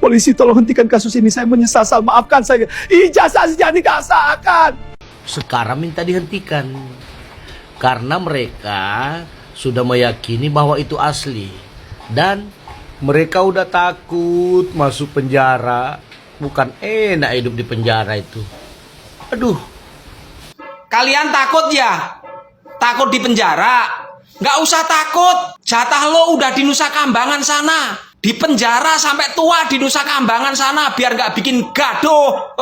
Polisi tolong hentikan kasus ini, saya menyesal, maafkan saya. Ijazah jangan dikasahkan. Sekarang minta dihentikan karena mereka sudah meyakini bahwa itu asli dan mereka udah takut masuk penjara. Bukan enak hidup di penjara itu. Aduh. Kalian takut ya? Takut di penjara? Nggak usah takut. Jatah lo udah di Nusa Kambangan sana. Di penjara sampai tua di Nusa Kambangan sana biar nggak bikin gaduh.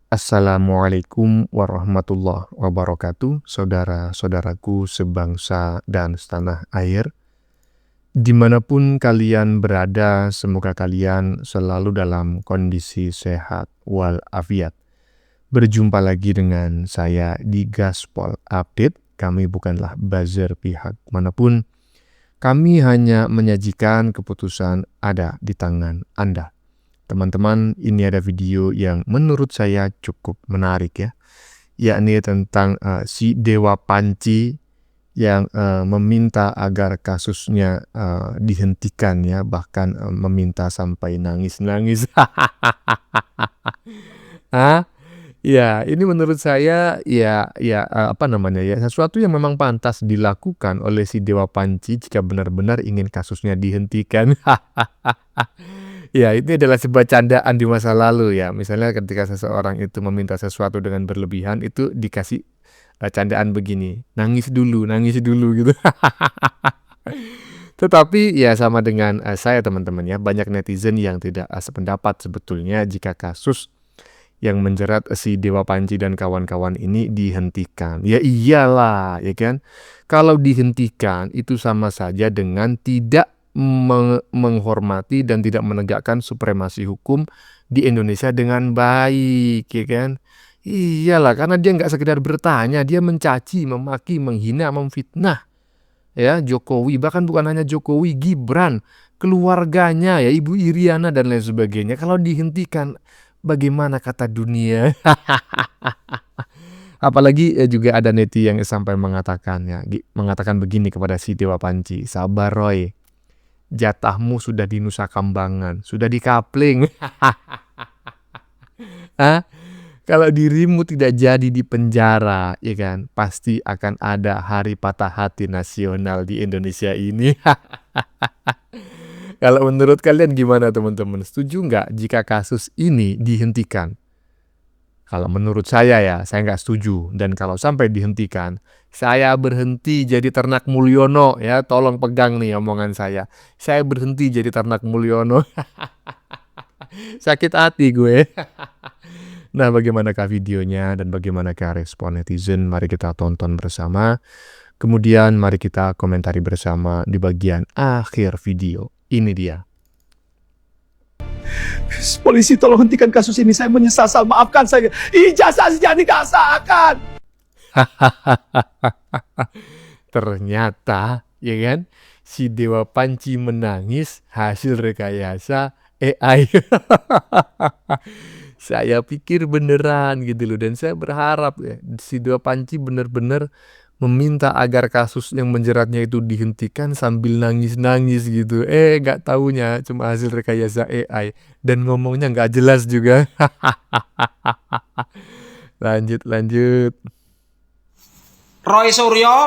Assalamualaikum warahmatullahi wabarakatuh, saudara-saudaraku sebangsa dan setanah air. Dimanapun kalian berada, semoga kalian selalu dalam kondisi sehat walafiat. Berjumpa lagi dengan saya di Gaspol Update. Kami bukanlah buzzer pihak manapun. Kami hanya menyajikan keputusan ada di tangan Anda. Teman-teman, ini ada video yang menurut saya cukup menarik ya, yakni tentang si Dewa Panci yang meminta agar kasusnya dihentikan ya, bahkan meminta sampai nangis-nangis. Ya, ini menurut saya sesuatu yang memang pantas dilakukan oleh si Dewa Panci jika benar-benar ingin kasusnya dihentikan. Ya, ini adalah sebuah candaan di masa lalu ya. Misalnya ketika seseorang itu meminta sesuatu dengan berlebihan, itu dikasih candaan begini, nangis dulu gitu. Tetapi ya sama dengan saya teman-teman ya, banyak netizen yang tidak sependapat sebetulnya jika kasus yang menjerat si Dewa Panci dan kawan-kawan ini dihentikan. Ya iyalah, ya kan? Kalau dihentikan itu sama saja dengan tidak menghormati dan tidak menegakkan supremasi hukum di Indonesia dengan baik, ya kan? Iyalah, karena dia nggak sekedar bertanya, dia mencaci, memaki, menghina, memfitnah ya Jokowi, bahkan bukan hanya Jokowi, Gibran, keluarganya ya, Ibu Iriana dan lain sebagainya. Kalau dihentikan, bagaimana kata dunia? Apalagi juga ada netizen yang sampai mengatakan begini kepada si Dewa Panci, sabar Roy. Jatahmu sudah di Nusa Kambangan, sudah di kapling. Kalau dirimu tidak jadi di penjara, ya kan, pasti akan ada hari patah hati nasional di Indonesia ini. Kalau menurut kalian gimana teman-teman? Setuju nggak jika kasus ini dihentikan? Kalau menurut saya ya, saya nggak setuju. Dan kalau sampai dihentikan, saya berhenti jadi Ternak Mulyono ya. Tolong pegang nih omongan saya. Saya berhenti jadi Ternak Mulyono. Sakit hati gue. Nah, bagaimanakah videonya dan bagaimanakah respon netizen? Mari kita tonton bersama. Kemudian mari kita komentari bersama di bagian akhir video. Ini dia. Polisi tolong hentikan kasus ini, saya menyesal, maafkan saya. Ijazah jangan dikasahkan. Ternyata, ya kan, si Dewa Panci menangis hasil rekayasa AI. Saya pikir beneran gitu loh, dan saya berharap ya, si Dewa Panci benar-benar meminta agar kasus yang menjeratnya itu dihentikan sambil nangis-nangis gitu. Nggak taunya cuma hasil rekayasa AI dan ngomongnya nggak jelas juga. Lanjut. Roy Suryo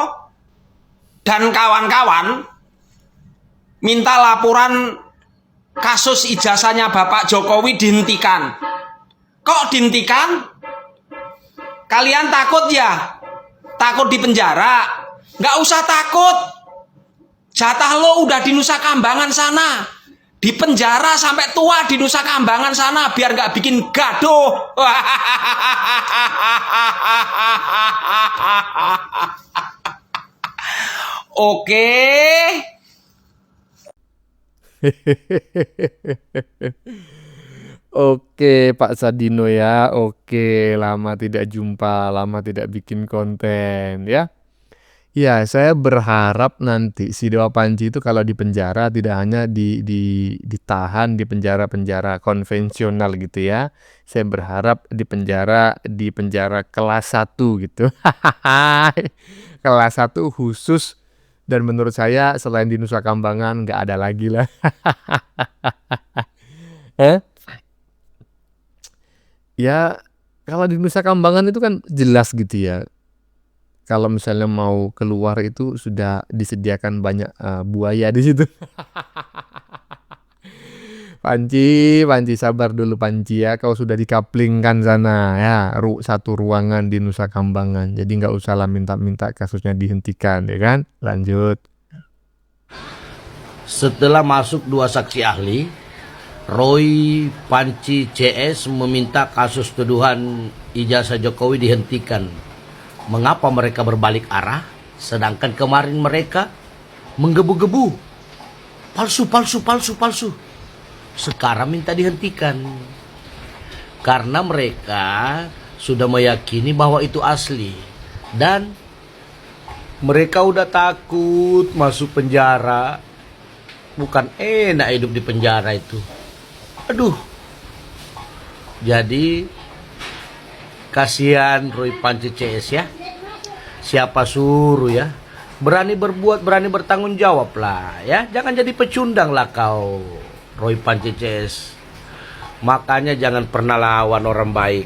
dan kawan-kawan minta laporan kasus ijazahnya Bapak Jokowi dihentikan. Kok dihentikan? Kalian takut ya? Takut di penjara? Nggak usah takut. Jatah lo udah di Nusa Kambangan sana. Di penjara sampai tua di Nusa Kambangan sana biar nggak bikin gaduh. Oke. Oke Pak Sadino ya, oke, lama tidak jumpa, lama tidak bikin konten ya. Ya, saya berharap nanti si Dewa Panji itu kalau di penjara tidak hanya ditahan di penjara-penjara konvensional gitu ya. Saya berharap di penjara kelas 1 gitu. Kelas 1 khusus, dan menurut saya selain di Nusa Kambangan nggak ada lagi lah. Eh? Ya, kalau di Nusa Kambangan itu kan jelas gitu ya. Kalau misalnya mau keluar itu sudah disediakan banyak buaya di situ. Panci sabar dulu Panci ya. Kau sudah dikaplingkan sana ya, satu ruangan di Nusa Kambangan. Jadi nggak usah lah minta-minta kasusnya dihentikan ya kan. Lanjut. Setelah masuk 2 saksi ahli, Roy Panci CS meminta kasus tuduhan ijazah Jokowi dihentikan. Mengapa mereka berbalik arah, sedangkan kemarin mereka menggebu-gebu? Palsu. Sekarang minta dihentikan. Karena mereka sudah meyakini bahwa itu asli. Dan mereka udah takut masuk penjara. Bukan enak hidup di penjara itu. Aduh. Jadi kasihan Roy Panci CS ya. Siapa suruh ya. Berani berbuat, berani bertanggung jawab lah ya. Jangan jadi pecundang lah kau, Roy Panci CS. Makanya jangan pernah lawan orang baik.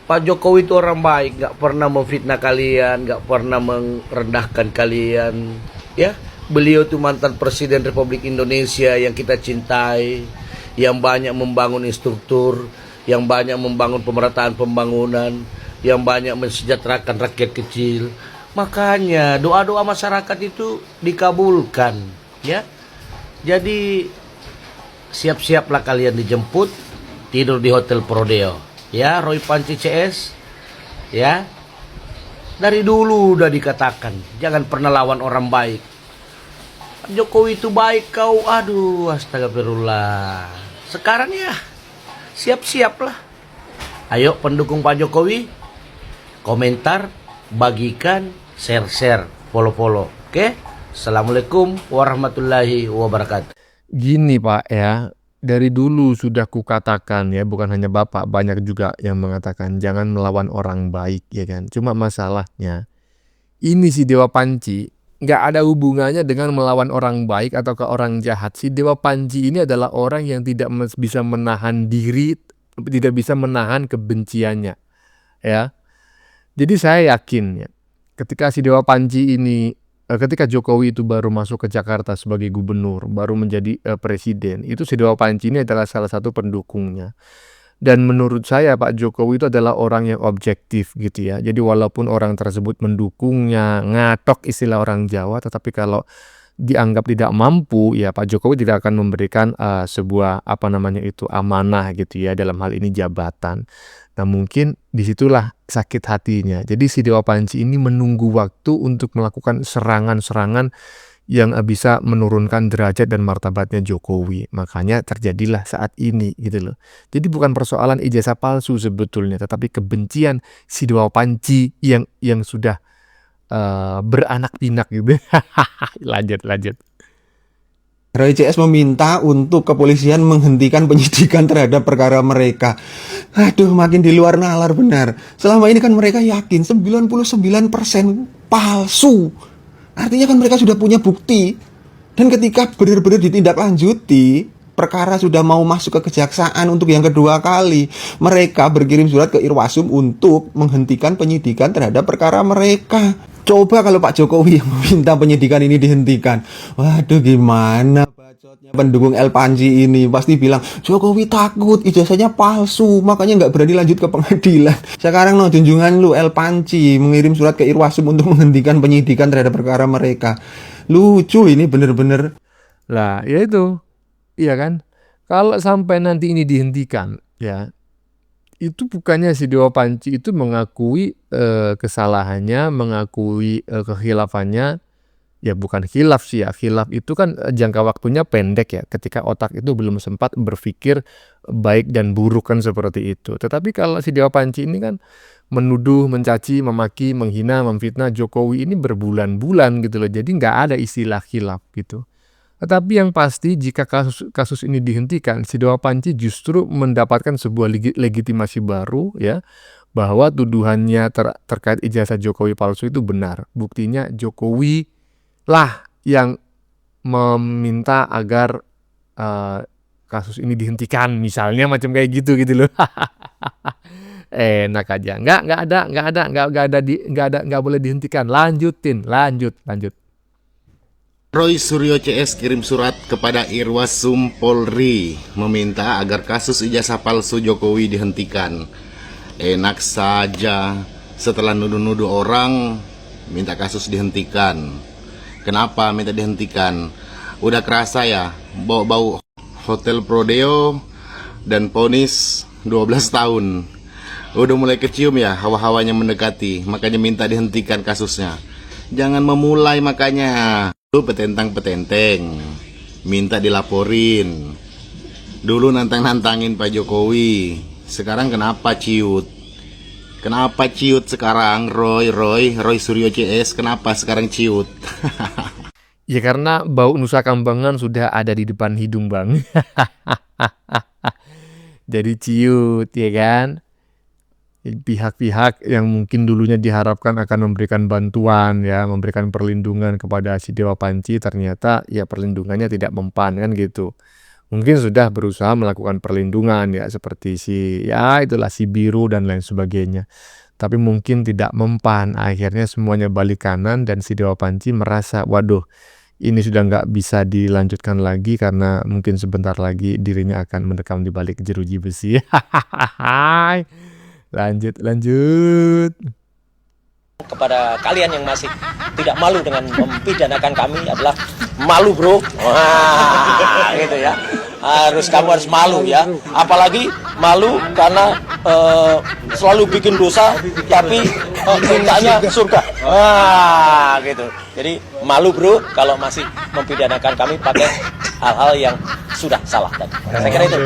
Pak Jokowi itu orang baik, gak pernah memfitnah kalian, gak pernah merendahkan kalian ya. Beliau itu mantan Presiden Republik Indonesia yang kita cintai, yang banyak membangun instruktur, yang banyak membangun pemerataan pembangunan, yang banyak mensejahterakan rakyat kecil. Makanya doa-doa masyarakat itu dikabulkan ya. Jadi siap-siaplah kalian dijemput, tidur di Hotel Prodeo ya, Roy Panci CS ya. Dari dulu udah dikatakan jangan pernah lawan orang baik. Jokowi itu baik kau, aduh astagfirullah. Sekarang ya siap-siaplah. Ayo pendukung Pak Jokowi, komentar, bagikan, share, follow. Oke? Assalamualaikum warahmatullahi wabarakatuh. Gini Pak ya, dari dulu sudah kukatakan ya, bukan hanya Bapak, banyak juga yang mengatakan jangan melawan orang baik ya kan. Cuma masalahnya ini si Dewa Panci nggak ada hubungannya dengan melawan orang baik atau ke orang jahat. Si Dewa Panci ini adalah orang yang tidak bisa menahan diri, tidak bisa menahan kebenciannya ya. Jadi saya yakin ya, ketika si Dewa Panci ini, ketika Jokowi itu baru masuk ke Jakarta sebagai gubernur, baru menjadi presiden, itu si Dewa Panci ini adalah salah satu pendukungnya. Dan menurut saya Pak Jokowi itu adalah orang yang objektif gitu ya. Jadi walaupun orang tersebut mendukungnya, ngatok istilah orang Jawa, tetapi kalau dianggap tidak mampu, ya Pak Jokowi tidak akan memberikan sebuah amanah gitu ya, dalam hal ini jabatan. Nah mungkin disitulah sakit hatinya. Jadi si Dewa Panci ini menunggu waktu untuk melakukan serangan-serangan yang bisa menurunkan derajat dan martabatnya Jokowi. Makanya terjadilah saat ini gitu loh. Jadi bukan persoalan ijazah palsu sebetulnya, tetapi kebencian si Dewa Panci yang sudah beranak pinak gitu. Lanjut. Roy CS meminta untuk kepolisian menghentikan penyidikan terhadap perkara mereka. Aduh, makin di luar nalar benar. Selama ini kan mereka yakin 99% palsu. Artinya kan mereka sudah punya bukti. Dan ketika benar-benar ditindaklanjuti, perkara sudah mau masuk ke kejaksaan untuk yang kedua kali, mereka berkirim surat ke Irwasum untuk menghentikan penyidikan terhadap perkara mereka. Coba kalau Pak Jokowi yang meminta penyidikan ini dihentikan. Waduh, gimana bacotnya pendukung El Panji ini? Pasti bilang, Jokowi takut, ijazahnya palsu, makanya nggak berani lanjut ke pengadilan. Sekarang no, junjungan lu El Panji mengirim surat ke Irwasum untuk menghentikan penyidikan terhadap perkara mereka. Lucu ini bener-bener. Lah, ya itu. Iya kan? Kalau sampai nanti ini dihentikan, ya, itu bukannya si Dewa Panci itu mengakui kesalahannya, mengakui kehilafannya. Ya bukan khilaf sih ya. Khilaf itu kan jangka waktunya pendek ya, ketika otak itu belum sempat berpikir baik dan buruk kan seperti itu. Tetapi kalau si Dewa Panci ini kan menuduh, mencaci, memaki, menghina, memfitnah Jokowi ini berbulan-bulan gitu loh. Jadi nggak ada istilah khilaf gitu. Tetapi yang pasti jika kasus ini dihentikan, si Dewa Panci justru mendapatkan sebuah legitimasi baru ya, bahwa tuduhannya terkait ijazah Jokowi palsu itu benar. Buktinya Jokowi lah yang meminta agar kasus ini dihentikan, misalnya macam kayak gitu loh. Enak aja, nggak boleh dihentikan, lanjut. Roy Suryo CS kirim surat kepada Irwasum Polri meminta agar kasus ijazah palsu Jokowi dihentikan. Enak saja, setelah nuduh-nuduh orang minta kasus dihentikan. Kenapa minta dihentikan? Udah kerasa ya bau-bau Hotel Prodeo dan vonis 12 tahun. Udah mulai kecium ya hawa-hawanya mendekati, makanya minta dihentikan kasusnya. Jangan memulai makanya. Dulu petentang-petenteng, minta dilaporin. Dulu nantang-nantangin Pak Jokowi. Sekarang kenapa ciut? Kenapa ciut sekarang Roy Suryo CS? Kenapa sekarang ciut? Ya karena bau Nusa Kambangan sudah ada di depan hidung Bang. Jadi ciut ya kan. Pihak-pihak yang mungkin dulunya diharapkan akan memberikan bantuan ya, memberikan perlindungan kepada si Dewa Panci, ternyata ya perlindungannya tidak mempan kan gitu. Mungkin sudah berusaha melakukan perlindungan ya, seperti itulah si biru dan lain sebagainya. Tapi mungkin tidak mempan, akhirnya semuanya balik kanan dan si Dewa Panci merasa waduh ini sudah nggak bisa dilanjutkan lagi karena mungkin sebentar lagi dirinya akan mendekam di balik jeruji besi. Lanjut. Kepada kalian yang masih tidak malu dengan mempidanakan kami adalah malu bro. Wah, gitu ya. Kamu harus malu ya. Apalagi malu karena selalu bikin dosa tapi mintanya surga. Wah, gitu. Jadi malu bro kalau masih mempidanakan kami pakai hal-hal yang sudah salah tadi. Saya kira itu.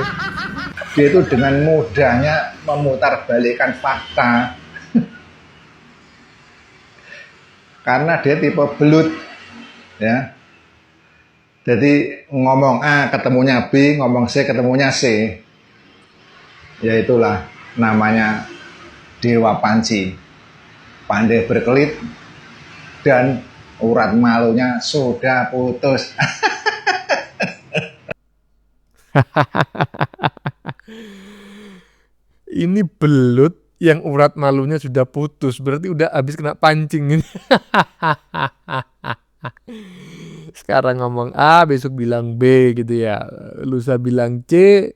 Dia itu dengan mudahnya memutarbalikkan fakta karena dia tipe belut ya. Jadi ngomong A ketemunya B, ngomong C ketemunya C. Ya itulah namanya Dewa Panci, pandai berkelit dan urat malunya sudah putus. Ini belut yang urat malunya sudah putus, berarti udah habis kena pancing. Sekarang ngomong A, besok bilang B gitu ya. Lusa bilang C,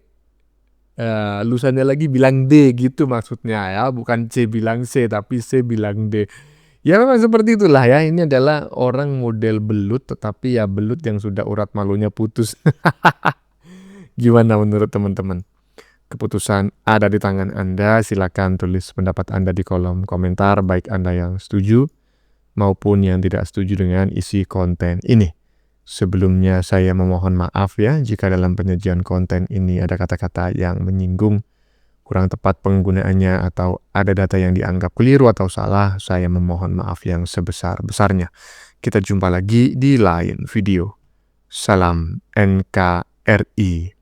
lusanya lagi bilang D gitu maksudnya ya. Bukan C bilang C, tapi C bilang D. Ya memang seperti itulah ya. Ini adalah orang model belut, tetapi ya belut yang sudah urat malunya putus. Gimana menurut teman-teman? Keputusan ada di tangan Anda, silakan tulis pendapat Anda di kolom komentar, baik Anda yang setuju maupun yang tidak setuju dengan isi konten ini. Sebelumnya saya memohon maaf ya jika dalam penyajian konten ini ada kata-kata yang menyinggung, kurang tepat penggunaannya atau ada data yang dianggap keliru atau salah, saya memohon maaf yang sebesar-besarnya. Kita jumpa lagi di lain video. Salam NKRI.